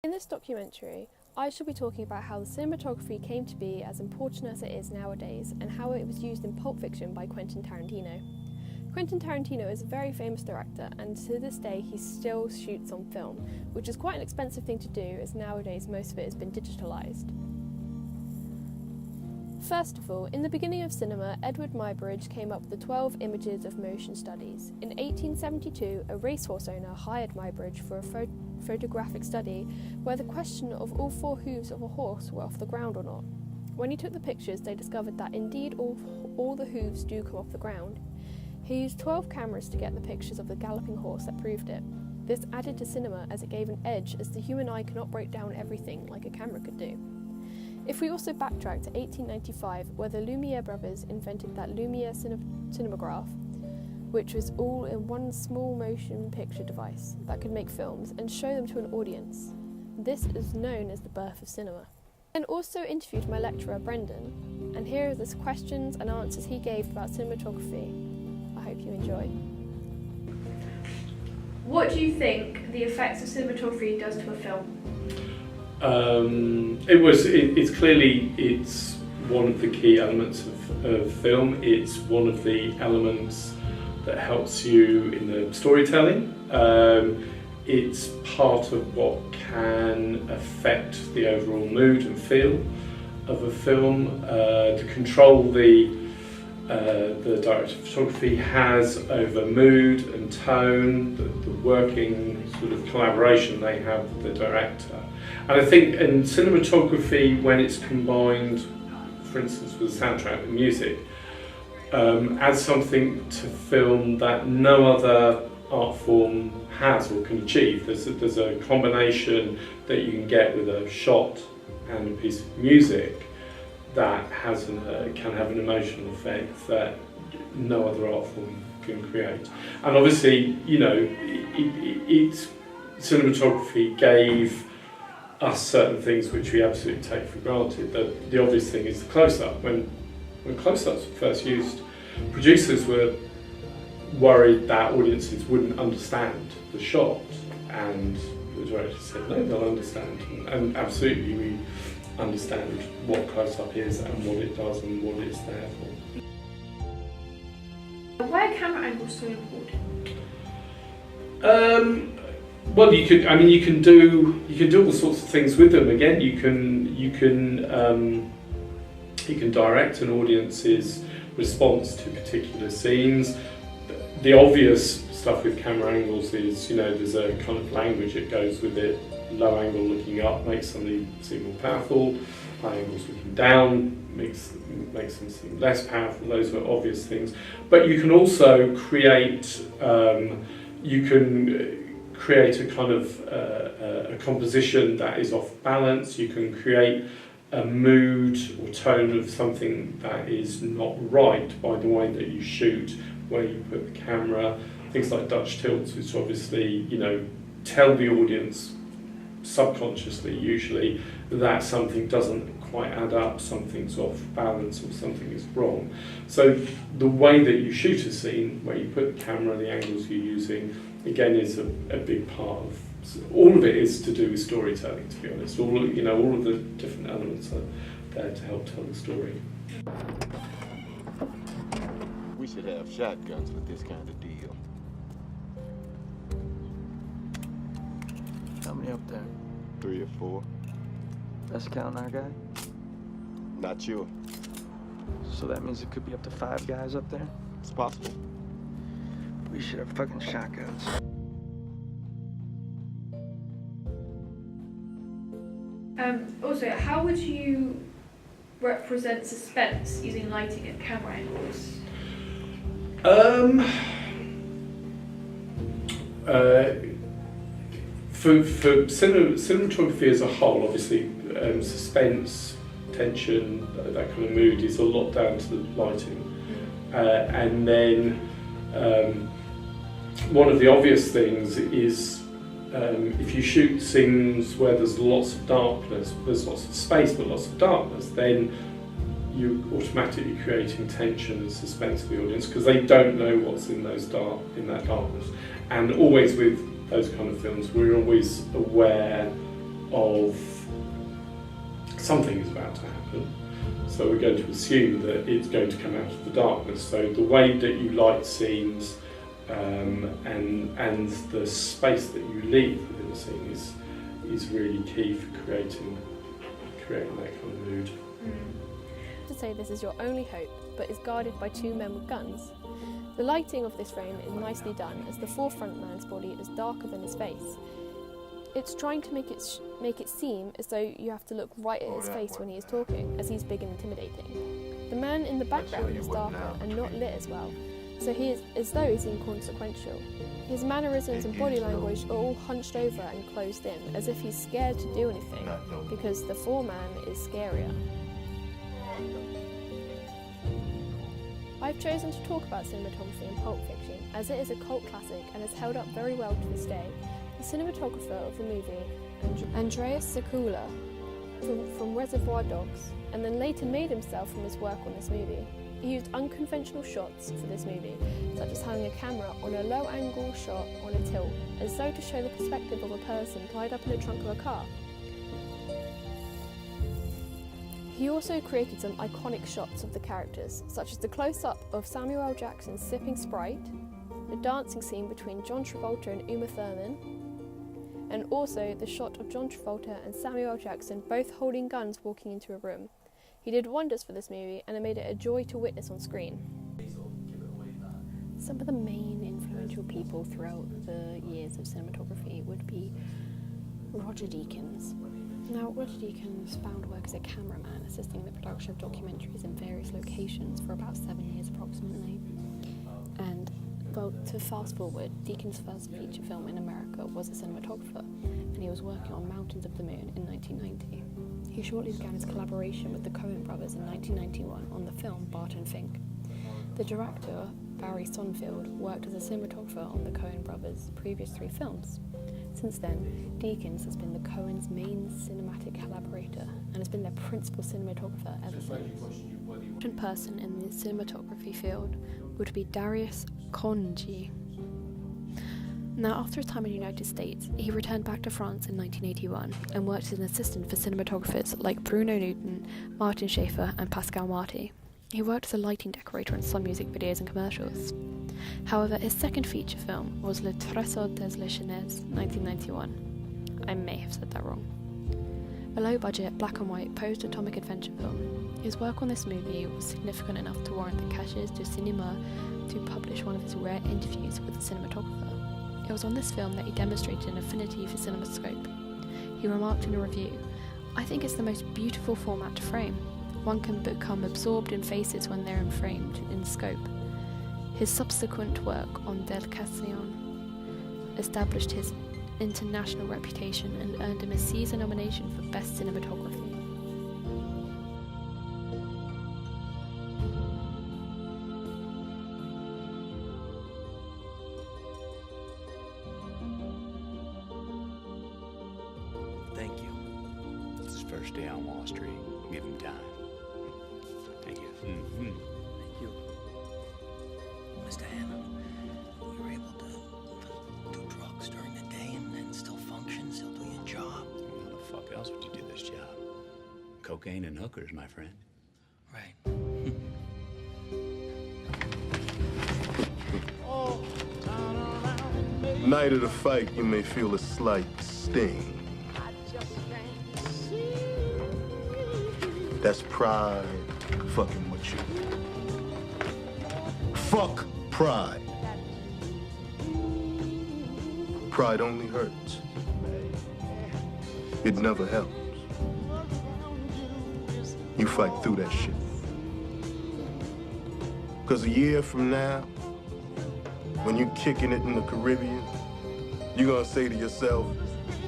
In this documentary, I shall be talking about how the cinematography came to be as important as it is nowadays and how it was used in Pulp Fiction by Quentin Tarantino. Quentin Tarantino is a very famous director, and to this day he still shoots on film, which is quite an expensive thing to do as nowadays most of it has been digitalised. First of all, in the beginning of cinema, Edward Muybridge came up with the 12 images of motion studies. In 1872, a racehorse owner hired Muybridge for a photographic study where the question of all 4 hooves of a horse were off the ground or not. When he took the pictures, they discovered that indeed all the hooves do come off the ground. He used 12 cameras to get the pictures of the galloping horse that proved it. This added to cinema as it gave an edge, as the human eye cannot break down everything like a camera could do. If we also backtrack to 1895, where the Lumiere brothers invented that Lumiere cinematograph, which was all in one small motion picture device that could make films and show them to an audience. This is known as the birth of cinema. I then also interviewed my lecturer Brendan, and here are the questions and answers he gave about cinematography. I hope you enjoy. What do you think the effects of cinematography does to a film? It's one of the key elements of film. It's one of the elements that helps you in the storytelling. It's part of what can affect the overall mood and feel of a film. To control the director of photography has over mood and tone, the working sort of collaboration they have with the director. And I think in cinematography, when it's combined, for instance, with the soundtrack and music, adds something to film that no other art form has or can achieve. There's a combination that you can get with a shot and a piece of music that can have an emotional effect that no other art form can create. And obviously, you know, cinematography gave us certain things which we absolutely take for granted. The obvious thing is the close-up. When close-ups were first used, producers were worried that audiences wouldn't understand the shot, and the director said, no, they'll understand. And absolutely we understand what close-up is and what it does and what it's there for. Why are camera angles so important? Well, you can do all sorts of things with them. Again, you can direct an audience's response to particular scenes. The obvious stuff with camera angles is, you know, there's a kind of language that goes with it. Low angle looking up makes something seem more powerful. High angles looking down makes them seem less powerful. Those are obvious things. But you can also create create a kind of a composition that is off balance. You can create a mood or tone of something that is not right by the way that you shoot, where you put the camera. Things like Dutch tilts, which obviously, you know, tell the audience subconsciously usually that something doesn't quite add up, something's off balance or something is wrong. So the way that you shoot a scene, where you put the camera, the angles you're using, again is a big part of, all of it is to do with storytelling, to be honest. All of the different elements are there to help tell the story. We should have shotguns with this kind of deal. How many up there? 3 or 4. That's counting our guy? Not sure. So that means it could be up to 5 guys up there? It's possible. We should have fucking shotguns. Also, how would you represent suspense using lighting and camera angles? For cinematography as a whole, obviously, suspense, tension, that kind of mood is a lot down to the lighting. And then one of the obvious things is if you shoot scenes where there's lots of darkness, there's lots of space but lots of darkness, then you're automatically creating tension and suspense for the audience because they don't know what's in that darkness. And always with those kind of films, we're always aware of something is about to happen. So we're going to assume that it's going to come out of the darkness. So the way that you light scenes and the space that you leave within the scene is really key for creating that kind of mood. To say this is your only hope, but is guarded by two men with guns. The lighting of this frame is nicely done, as the forefront man's body is darker than his face. It's trying to make it seem as though you have to look right at his face when he is talking, as he's big and intimidating. The man in the background is darker and not lit as well, so he is as though he's inconsequential. His mannerisms and body language are all hunched over and closed in, as if he's scared to do anything, because the foreman is scarier. I've chosen to talk about cinematography in Pulp Fiction, as it is a cult classic and has held up very well to this day. The cinematographer of the movie, Andreas Sekula, from Reservoir Dogs, and then later made himself from his work on this movie. He used unconventional shots for this movie, such as having a camera on a low-angle shot on a tilt, as though to show the perspective of a person tied up in the trunk of a car. He also created some iconic shots of the characters, such as the close-up of Samuel L. Jackson sipping Sprite, the dancing scene between John Travolta and Uma Thurman, and also the shot of John Travolta and Samuel L. Jackson both holding guns walking into a room. He did wonders for this movie and it made it a joy to witness on screen. Some of the main influential people throughout the years of cinematography would be Roger Deakins. Now, Roger Deakins found work as a cameraman, assisting the production of documentaries in various locations for about 7 years approximately. And, well, to fast forward, Deakins' first feature film in America was a cinematographer, and he was working on Mountains of the Moon in 1990. He shortly began his collaboration with the Coen brothers in 1991 on the film Barton Fink. The director, Barry Sonfield, worked as a cinematographer on the Coen brothers' previous 3 films. Since then, Deakins has been the Coen's main cinematic collaborator and has been their principal cinematographer ever since. One person in the cinematography field would be Darius Khondji. Now, after his time in the United States, he returned back to France in 1981 and worked as an assistant for cinematographers like Bruno Newton, Martin Schaeffer and Pascal Marty. He worked as a lighting decorator in some music videos and commercials. However, his second feature film was Le Trésor des Lachenais, 1991. I may have said that wrong. A low-budget, black and white, post-atomic adventure film. His work on this movie was significant enough to warrant the Cahiers du Cinéma to publish one of his rare interviews with the cinematographer. It was on this film that he demonstrated an affinity for cinemascope. He remarked in a review, "I think it's the most beautiful format to frame. One can become absorbed in faces when they're framed in scope." His subsequent work on Delcation established his international reputation and earned him a Caesar nomination for Best Cinematography. Thank you. It's his first day on Wall Street. Give him time. Thank you. Mm-hmm. Thank you. Mr. Hammond, you were able to do drugs during the day and then still function, still do your job. How the fuck else would you do this job? Cocaine and hookers, my friend. Right. Night of the fight, you may feel a slight sting. That's pride fucking with you. Fuck pride. Pride only hurts. It never helps. You fight through that shit. Because a year from now, when you're kicking it in the Caribbean, you're gonna say to yourself,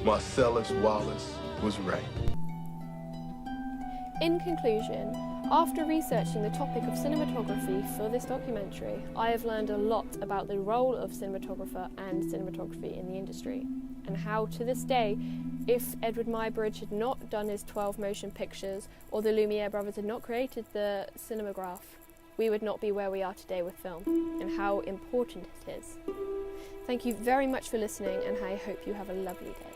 Marcellus Wallace was right. In conclusion, after researching the topic of cinematography for this documentary, I have learned a lot about the role of cinematographer and cinematography in the industry, and how to this day, if Edward Muybridge had not done his 12 motion pictures, or the Lumiere brothers had not created the cinematograph, we would not be where we are today with film, and how important it is. Thank you very much for listening, and I hope you have a lovely day.